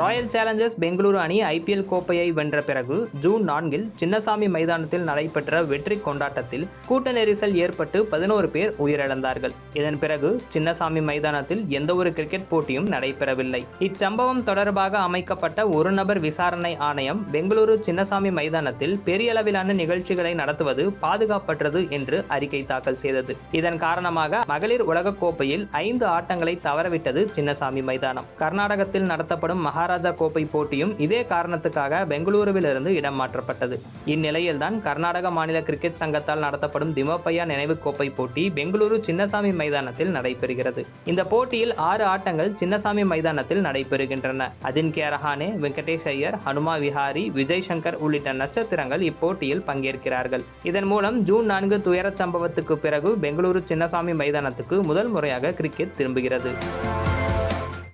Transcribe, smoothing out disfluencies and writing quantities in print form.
Royal Challengers Bengaluru அணி IPL கோப்பையை வென்ற பிறகு ஜூன் 4 சின்னசாமி மைதானத்தில் நடைபெற்ற வெற்றி கொண்டாட்டத்தில் கூட்ட நெரிசல் ஏற்பட்டு 11 பேர் உயிரிழந்தார்கள். இதன் பிறகு சின்னசாமி மைதானத்தில் எந்தவொரு கிரிக்கெட் போட்டியும் நடைபெறவில்லை. இச்சம்பவம் தொடர்பாக அமைக்கப்பட்ட ஒரு நபர் விசாரணை ஆணையம் பெங்களூரு சின்னசாமி மைதானத்தில் பெரிய அளவிலான நிகழ்ச்சிகளை நடத்துவது பாதுகாப்பற்றது என்று அறிக்கை தாக்கல் செய்தது. இதன் காரணமாக மகளிர் உலக கோப்பையில் 5 ஆட்டங்களை தவறவிட்டது சின்னசாமி மைதானம். கர்நாடகத்தில் நடத்தப்படும் மகாராஜா கோப்பை போட்டியும் இதே காரணத்துக்காக பெங்களூருவிலிருந்து இடம் மாற்றப்பட்டது. இந்நிலையில்தான் கர்நாடக மாநில கிரிக்கெட் சங்கத்தால் நடத்தப்படும் திமப்பையா நினைவு கோப்பை போட்டி பெங்களூரு சின்னசாமி மைதானத்தில் நடைபெறுகிறது. இந்த போட்டியில் 6 ஆட்டங்கள் சின்னசாமி மைதானத்தில் நடைபெறுகின்றன. அஜின்கியா ரஹானே, வெங்கடேஷ் ஐயர், ஹனுமா விஹாரி, விஜய் சங்கர் உள்ளிட்ட நட்சத்திரங்கள் இப்போட்டியில் பங்கேற்கிறார்கள். இதன் மூலம் ஜூன் 4 துயரச் சம்பவத்துக்கு பிறகு பெங்களூரு சின்னசாமி மைதானத்துக்கு முதல் முறையாக கிரிக்கெட் திரும்புகிறது.